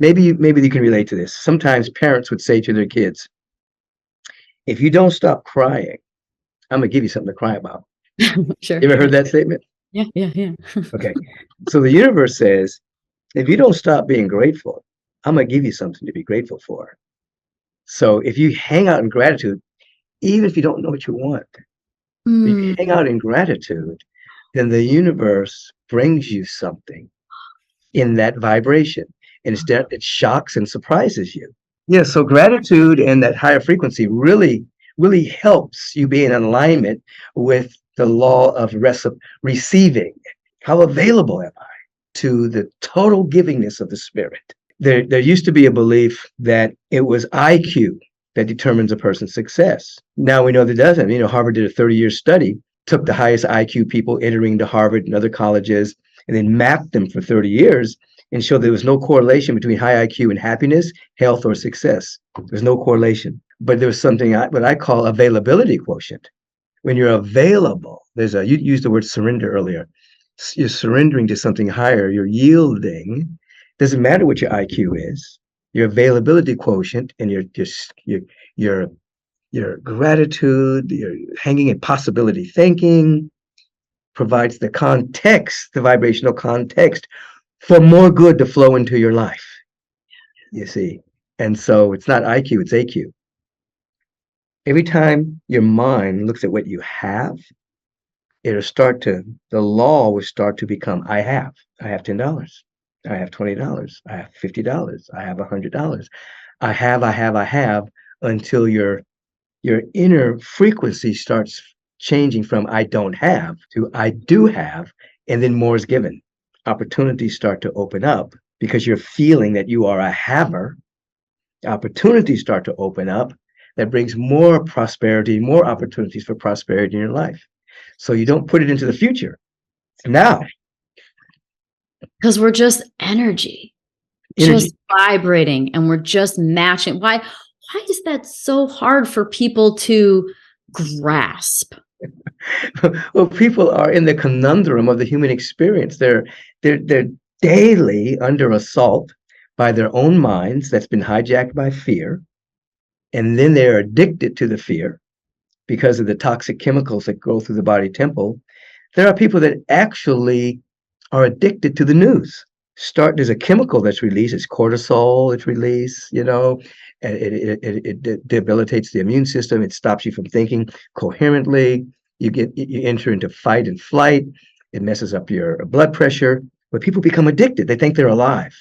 maybe you can relate to this. Sometimes parents would say to their kids, if you don't stop crying, I'm gonna give you something to cry about. Sure. You ever heard that statement? Yeah. Okay. So the universe says, if you don't stop being grateful, I'm gonna give you something to be grateful for. So if you hang out in gratitude, even if you don't know what you want, if you hang out in gratitude, then the universe brings you something in that vibration. And instead, it shocks and surprises you. Yeah, so gratitude and that higher frequency really helps you be in alignment with the law of receiving. How available am I to the total givingness of the spirit? There used to be a belief that it was IQ that determines a person's success. Now we know that doesn't. You know, Harvard did a 30-year study, took the highest IQ people entering to Harvard and other colleges, and then mapped them for 30 years and showed there was no correlation between high IQ and happiness, health, or success. There's no correlation. But there was something what I call availability quotient. When you're available, you used the word surrender earlier. You're surrendering to something higher. You're yielding. Doesn't matter what your IQ is. Your availability quotient and your gratitude, your hanging in possibility thinking provides the context, the vibrational context for more good to flow into your life, you see. And so it's not IQ, it's AQ. Every time your mind looks at what you have, the law will start to become, I have $10. I have $20. I have $50. I have $100. I have, until your inner frequency starts changing from I don't have to I do have, and then more is given. Opportunities start to open up because you're feeling that you are a haver. Opportunities start to open up that brings more prosperity, more opportunities for prosperity in your life. So you don't put it into the future. Now. Because we're just energy, just vibrating, and we're just matching. Why is that so hard for people to grasp? Well, people are in the conundrum of the human experience. They're daily under assault by their own minds that's been hijacked by fear. And then they're addicted to the fear because of the toxic chemicals that go through the body temple. There are people that actually are addicted to the news. There's a chemical that's released, it's cortisol, it's released, you know, and it debilitates the immune system. It stops you from thinking coherently. You enter into fight and flight. It messes up your blood pressure. But people become addicted. They think they're alive.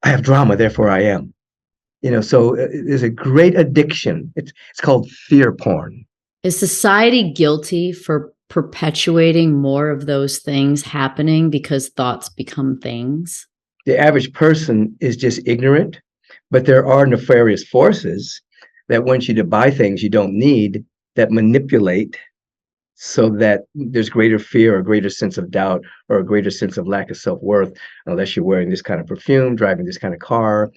I have drama, therefore I am. You know, so there's a great addiction. It's called fear porn. Is society guilty for perpetuating more of those things happening because thoughts become things? The average person is just ignorant, but there are nefarious forces that want you to buy things you don't need, that manipulate so that there's greater fear or greater sense of doubt or a greater sense of lack of self-worth, unless you're wearing this kind of perfume, driving this kind of car,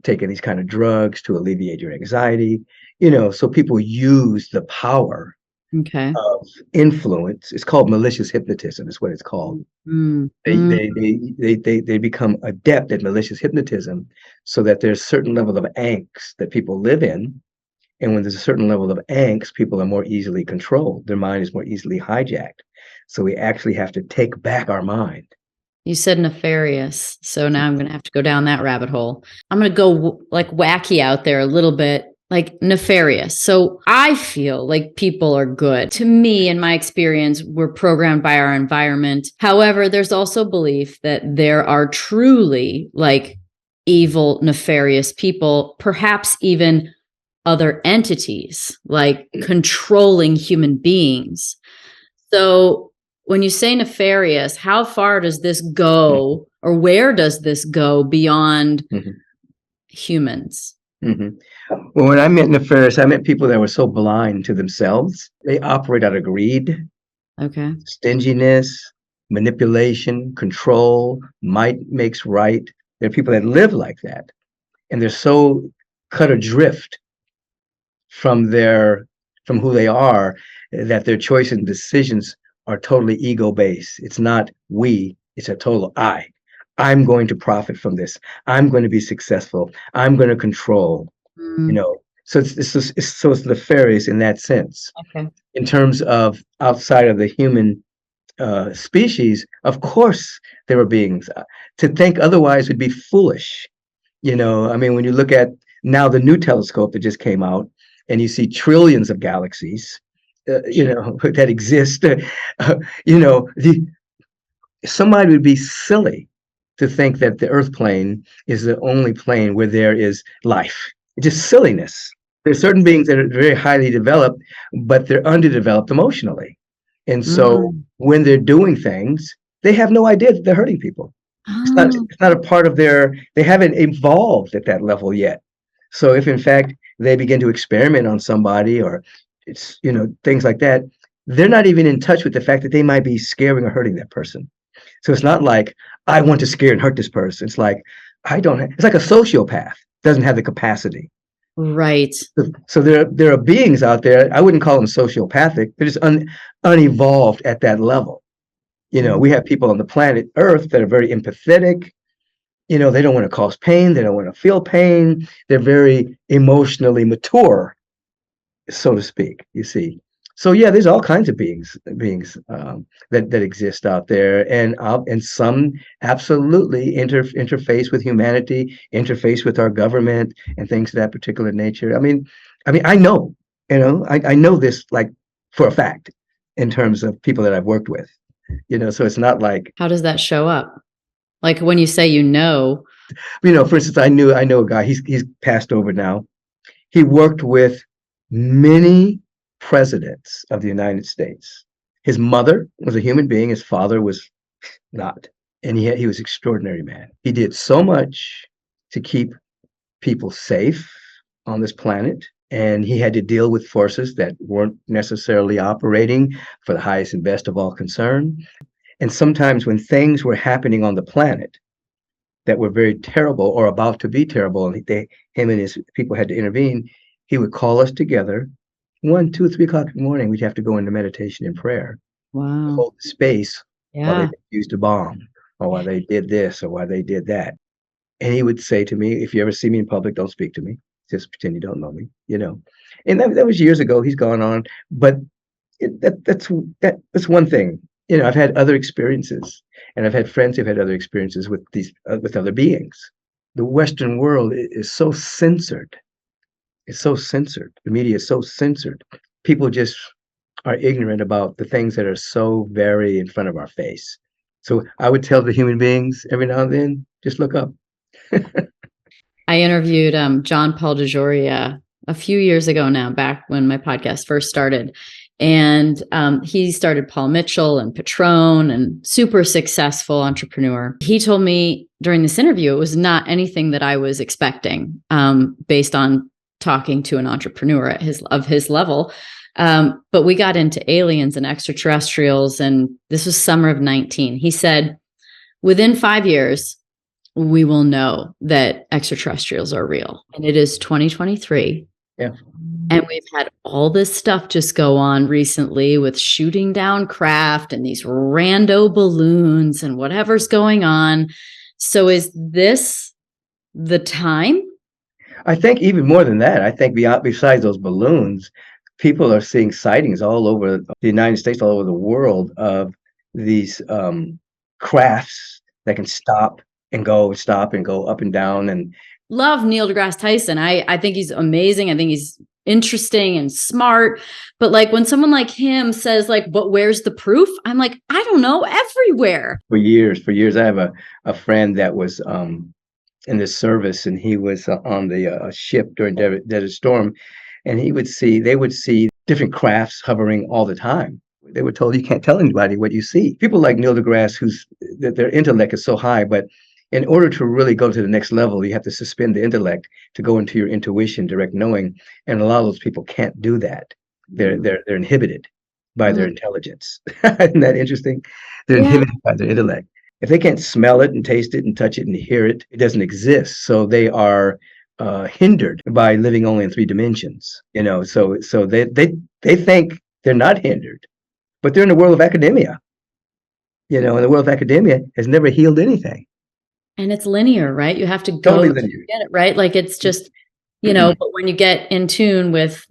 taking these kind of drugs to alleviate your anxiety. You know, so people use the power of influence. It's called malicious hypnotism, is what it's called. They become adept at malicious hypnotism so that there's a certain level of angst that people live in. And when there's a certain level of angst, people are more easily controlled. Their mind is more easily hijacked. So we actually have to take back our mind. You said nefarious. So now I'm going to have to go down that rabbit hole. I'm going to go like wacky out there a little bit, like nefarious. So I feel like people are good. To me, in my experience, we're programmed by our environment. However, there's also belief that there are truly like evil, nefarious people, perhaps even other entities, like controlling human beings. So when you say nefarious, how far does this go, or where does this go beyond humans? Well, when I meant nefarious, I meant people that were so blind to themselves. They operate out of greed, stinginess, manipulation, control, might makes right. There are people that live like that, and they're so cut adrift from who they are that their choices and decisions are totally ego-based. It's not we, it's a total I I'm going to profit from this. I'm going to be successful. I'm going to control, you Mm, know. So it's nefarious in that sense. okay. In terms of outside of the human species, of course there are beings. To think otherwise would be foolish. I mean, when you look at now the new telescope that just came out, and you see trillions of galaxies, that exist. The somebody would be silly to think that the Earth plane is the only plane where there is life. It's just silliness. There's certain beings that are very highly developed, but they're underdeveloped emotionally. And so Mm. when they're doing things, they have no idea that they're hurting people. It's not Oh, it's not a part of they haven't evolved at that level yet. So if in fact they begin to experiment on somebody or things like that, they're not even in touch with the fact that they might be scaring or hurting that person. So it's not like I want to scare and hurt this person. It's like it's like a sociopath doesn't have the capacity. right. So there are beings out there. I wouldn't call them sociopathic. They're just unevolved at that level. Mm. We have people on the planet Earth that are very empathetic. They don't want to cause pain. They don't want to feel pain. They're very emotionally mature, so to speak. You see. So yeah, there's all kinds of beings that exist out there, and some absolutely interface with humanity, interface with our government, and things of that particular nature. I mean, I know, I know this like for a fact in terms of people that I've worked with. So it's not like, How does that show up? Like when you say for instance, I know a guy. He's passed over now. He worked with many presidents of the United States. His mother was a human being. His father was not, and he was an extraordinary man. He did so much to keep people safe on this planet, and he had to deal with forces that weren't necessarily operating for the highest and best of all concern. And sometimes when things were happening on the planet that were very terrible or about to be terrible, and him and his people had to intervene, he would call us together 1, 2, 3 o'clock in the morning. We'd have to go into meditation and prayer to wow. hold the space while they Yeah. used a bomb or while they did this or while they did that. And he would say to me, if you ever see me in public, don't speak to me. Just pretend you don't know me. And that was years ago. He's gone on. But that's one thing. I've had other experiences, and I've had friends who've had other experiences with these with other beings. The Western world is so censored. It's so censored. The media is so censored. People just are ignorant about the things that are so very in front of our face. So I would tell the human beings every now and then, just look up. I interviewed John Paul DeJoria a few years ago now, back when my podcast first started. And he started Paul Mitchell and Patron, and super successful entrepreneur. He told me during this interview, it was not anything that I was expecting, based on talking to an entrepreneur of his level. But we got into aliens and extraterrestrials, and this was summer of 19. He said, within 5 years, we will know that extraterrestrials are real. And it is 2023. Yeah. And we've had all this stuff just go on recently with shooting down craft and these rando balloons and whatever's going on. So is this the time? I think even more than that, I think besides those balloons, people are seeing sightings all over the United States, all over the world of these crafts that can stop and go, stop and go up and down. And Love Neil deGrasse Tyson. I think he's amazing. I think he's interesting and smart. But like when someone like him says like, but where's the proof? I'm like, I don't know, everywhere. for years, I have a friend that was in the service, and he was on the ship during Desert Storm, and they would see different crafts hovering all the time. They were told you can't tell anybody what you see. People like Neil deGrasse, their intellect is so high, but in order to really go to the next level, you have to suspend the intellect to go into your intuition, direct knowing, and a lot of those people can't do that. They're inhibited by their intelligence. Isn't that interesting? They're Yeah. inhibited by their intellect. If they can't smell it and taste it and touch it and hear it, it doesn't exist. So they are hindered by living only in 3 dimensions. So they think they're not hindered, but they're in the world of academia. And the world of academia has never healed anything. And it's linear, right? You have to go Totally to linear. get it, right? Like it's just, but when you get in tune with,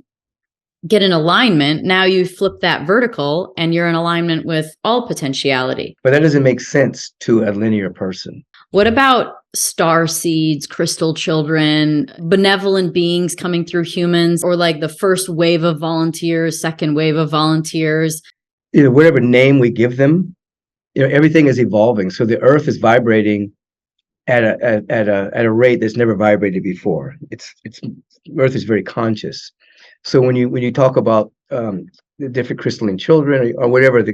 get in alignment, now you flip that vertical and you're in alignment with all potentiality. But that doesn't make sense to a linear person. What about star seeds, crystal children, benevolent beings coming through humans, or like the first wave of volunteers, second wave of volunteers? Whatever name we give them, everything is evolving. So the earth is vibrating at a rate that's never vibrated before. It's earth is very conscious. So when you talk about the different crystalline children or whatever,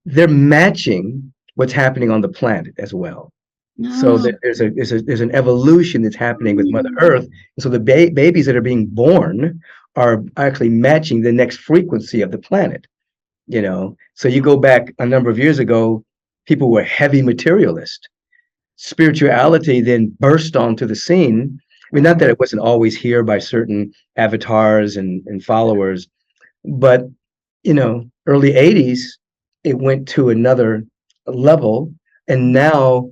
they're matching what's happening on the planet as well. So there's an evolution that's happening with Mother Earth. And so the babies that are being born are actually matching the next frequency of the planet. So you go back a number of years ago, people were heavy materialist. Spirituality then burst onto the scene. I mean, not that it wasn't always here by certain avatars and followers, but early 80s, it went to another level. And now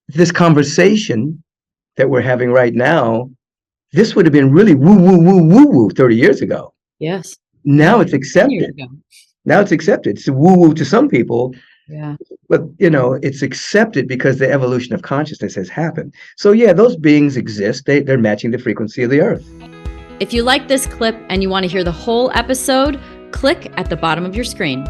this conversation that we're having right now, this would have been really woo, woo, woo, woo, woo 30 years ago. Yes. Now it's accepted. Now it's accepted. It's woo, woo to some people. Yeah. But, it's accepted because the evolution of consciousness has happened. So, yeah, those beings exist. They're matching the frequency of the earth. If you like this clip and you want to hear the whole episode, click at the bottom of your screen.